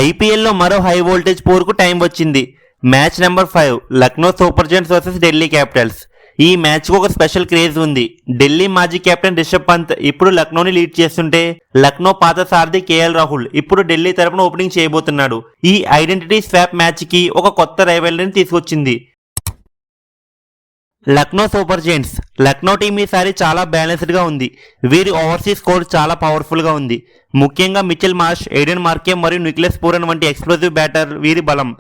ఐపీఎల్లో మరో high voltage పోరుకు టైం వచ్చింది. Match number 5 Lucknow super giants versus Delhi Capitals. ఈ మ్యాచ్కు ఒక స్పెషల్ క్రేజ్ ఉంది. ఢిల్లీ మాజీ కెప్టెన్ రిషబ్ పంత్ ఇప్పుడు లక్నోని లీడ్ చేస్తుంటే, లక్నో పాత సారథి కేఎల్ రాహుల్ ఇప్పుడు ఢిల్లీ తరపున ఓపెనింగ్ చేయబోతున్నాడు. ఈ ఐడెంటిటీ స్వాప్ మ్యాచ్ కి ఒక కొత్త రైవల్రీని తీసుకొచ్చింది. Lucknow super giants. Lucknow team ఈసారి చాలా బ్యాలెన్స్డ్ గా ఉంది. వీరి ఓవర్సీస్ స్కోర్ చాలా పవర్ఫుల్ గా ఉంది. ముఖ్యంగా మిచెల్ మార్ష్, ఎయిడెన్ మార్కే మరియు నిక్లెస్ పూరన్ వంటి ఎక్స్ప్లోజివ్ బ్యాటర్ వీరి బలం.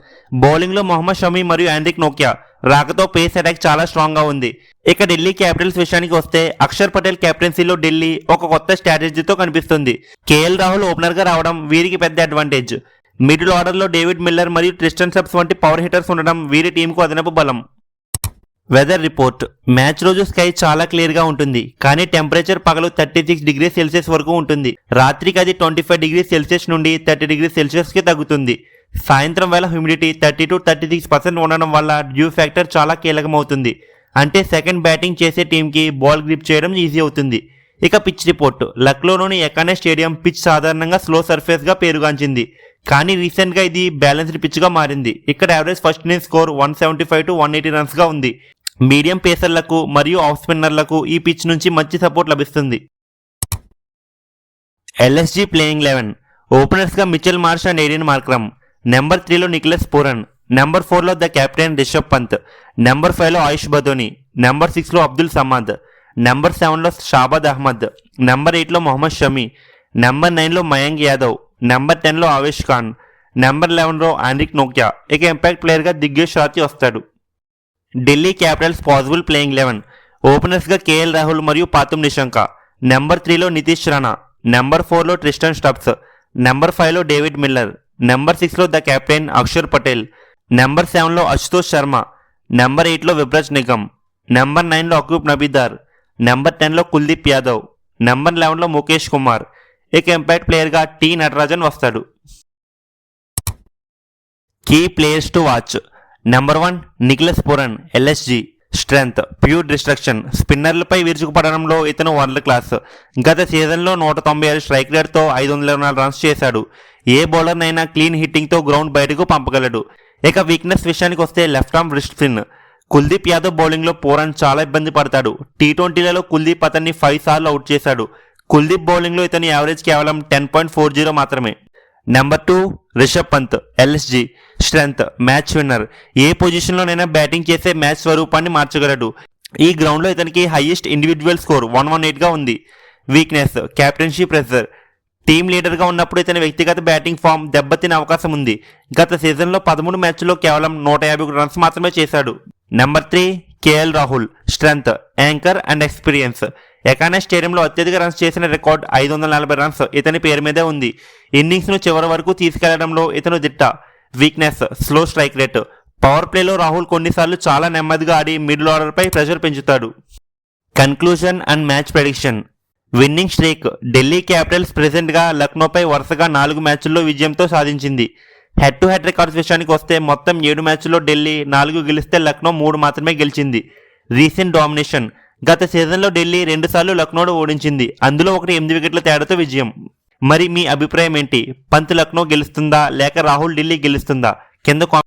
బౌలింగ్ లో మొహమ్మద్ షమి మరియు ఆండ్రిక్ నోకియా రాకతో పేస్ అటాక్ చాలా స్ట్రాంగ్ గా ఉంది. ఇక ఢిల్లీ క్యాపిటల్స్ విషయానికి వస్తే, అక్షర్ పటేల్ కెప్టెన్సీలో ఢిల్లీ ఒక కొత్త స్ట్రాటజీతో కనిపిస్తుంది. కేఎల్ రాహుల్ ఓపెనర్ గా రావడం వీరికి పెద్ద అడ్వాంటేజ్. మిడిల్ ఆర్డర్ లో డేవిడ్ మిల్లర్ మరియు ట్రిస్టన్ సబ్స్ వంటి పవర్ హిట్టర్స్ ఉండడం వీరి టీంకు అదనపు బలం. Weather report. మ్యాచ్ రోజు స్కై చాలా క్లియర్ గా ఉంటుంది, కానీ టెంపరేచర్ పగలు 36 డిగ్రీ సెల్సియస్ వరకు ఉంటుంది. రాత్రికి అది 25 డిగ్రీ సెల్సియస్ నుండి 30 డిగ్రీ సెల్సియస్ కి తగ్గుతుంది. సాయంత్రం వేళ హ్యూమిడిటీ 30 to 36% ఉండడం వల్ల డ్యూ ఫ్యాక్టర్ చాలా కీలకమవుతుంది. అంటే సెకండ్ బ్యాటింగ్ చేసే టీంకి బాల్ గ్రిప్ చేయడం ఈజీ అవుతుంది. ఇక పిచ్ రిపోర్ట్. లక్నోలోని ఎకానే స్టేడియం పిచ్ సాధారణంగా స్లో సర్ఫేస్ గా పేరుగాంచింది, కానీ రీసెంట్ గా ఇది బ్యాలెన్స్డ్ పిచ్ గా మారింది. ఇక్కడ average first innings score 175 to 180 runs గా ఉంది. మీడియం పేసర్లకు మరియు ఆఫ్ స్పిన్నర్లకు ఈ పిచ్ నుంచి మంచి సపోర్ట్ లభిస్తుంది. LSG playing 11. ఓపెనర్స్ గా Mitchell Marsh and Aiden Markram. Number 3లో నిక్లెస్ పూరన్. నెంబర్ 4లో the captain Rishabh Pant. Number 5లో ఆయుష్ బదోని. నెంబర్ 6లో అబ్దుల్ సమాద్. నెంబర్ 7లో షాబాద్ అహ్మద్. నెంబర్ 8లో మొహమ్మద్ షమి. నెంబర్ 9లో మయాంక్ యాదవ్. నెంబర్ 10లో ఆవేష్ ఖాన్. నెంబర్ 11లో ఆండ్రిక్ నోకియా. ఇక ఇంపాక్ట్ ప్లేయర్ గా దిగ్గజ్ షాతి వస్తాడు. Delhi Capitals possible playing 11. Openers గా కేఎల్ రాహుల్ మరియు పాతుమ్ నిషంక. నెంబర్ 3లో నితీష్ రాణా. నెంబర్ 4లో ట్రిస్టన్ స్టబ్స్. నెంబర్ 5లో డేవిడ్ మిల్లర్. నెంబర్ 6లో the captain Axar Patel. Number 7లో అశుతోష్ శర్మ. నెంబర్ 8లో విబ్రజ్ నిగమ్. నెంబర్ 9లో అకూబ్ నబీదార్. నెంబర్ 10లో కుల్దీప్ యాదవ్. నెంబర్ 11లో ముఖేష్ కుమార్. ఇక ఇంపాక్ట్ ప్లేయర్ గా టి నటరాజన్ వస్తాడు. Key players to watch. Number 1 Nicholas Pooran, LSG. Strength, pure destruction. స్పిన్నర్లపై విరుచుకుపడడంలో ఇతను వరల్డ్ క్లాస్. గత సీజన్లో 196 స్ట్రైక్ రేట్తో 524 రన్స్ చేశాడు. ఏ బౌలర్నైనా క్లీన్ హిట్టింగ్తో గ్రౌండ్ బయటకు పంపగలడు. ఇక వీక్నెస్ విషయానికి వస్తే left arm wrist spin. Kuldeep Yadav బౌలింగ్లో పూరన్ చాలా ఇబ్బంది పడతాడు. టీ20లలో కుల్దీప్ అతన్ని 5 సార్లు అవుట్ చేశాడు. కుల్దీప్ బౌలింగ్లో ఇతని యావరేజ్ కేవలం 10.40 మాత్రమే. Number 2 Rishabh Pant, LSG. Strength, match winner. ఏ పొజిషన్లోనైనా బ్యాటింగ్ చేసే మ్యాచ్ స్వరూపాన్ని మార్చగలడు. ఈ గ్రౌండ్లో ఇతనికి హైయెస్ట్ ఇండివిజువల్ స్కోర్ 118గా ఉంది. Weakness, captainship pressure. టీమ్ లీడర్గా ఉన్నప్పుడు ఇతని వ్యక్తిగత బ్యాటింగ్ ఫామ్ దెబ్బతినే అవకాశం ఉంది. గత సీజన్లో 13 మ్యాచ్ల్లో కేవలం 151 రన్స్ మాత్రమే చేశాడు. Number 3 KL Rahul. Strength, anchor and experience. Ekana స్టేడియంలో అత్యధిక రన్స్ చేసిన రికార్డ్ 540 రన్స్ ఇతని పేరు మీదే ఉంది. ఇన్నింగ్స్ ను చివరి వరకు తీసుకెళ్లడంలో ఇతను దిట్ట. Weakness, slow strike rate. Power ప్లేలో రాహుల్ కొన్నిసార్లు చాలా నెమ్మదిగా ఆడి మిడిల్ ఆర్డర్ పై ప్రెషర్ పెంచుతాడు. Conclusion and match prediction. Winning streak. Delhi Capitals present గా లక్నోపై వరుసగా 4 మ్యాచ్ల్లో విజయంతో సాధించింది. హెడ్ టు హెడ్ రికార్డ్స్ విషయానికి వస్తే మొత్తం 7 మ్యాచ్ల్లో ఢిల్లీ 4 గెలిస్తే లక్నో 3 మాత్రమే గెలిచింది. Recent domination. గత సీజన్లో ఢిల్లీ 2 సార్లు లక్నోను ఓడించింది. అందులో ఒకటి 8 వికెట్ల తేడాతో విజయం. మరి మీ అభిప్రాయం ఏంటి? పంత్ లక్నో గెలుస్తుందా లేక రాహుల్ ఢిల్లీ గెలుస్తుందా? కింద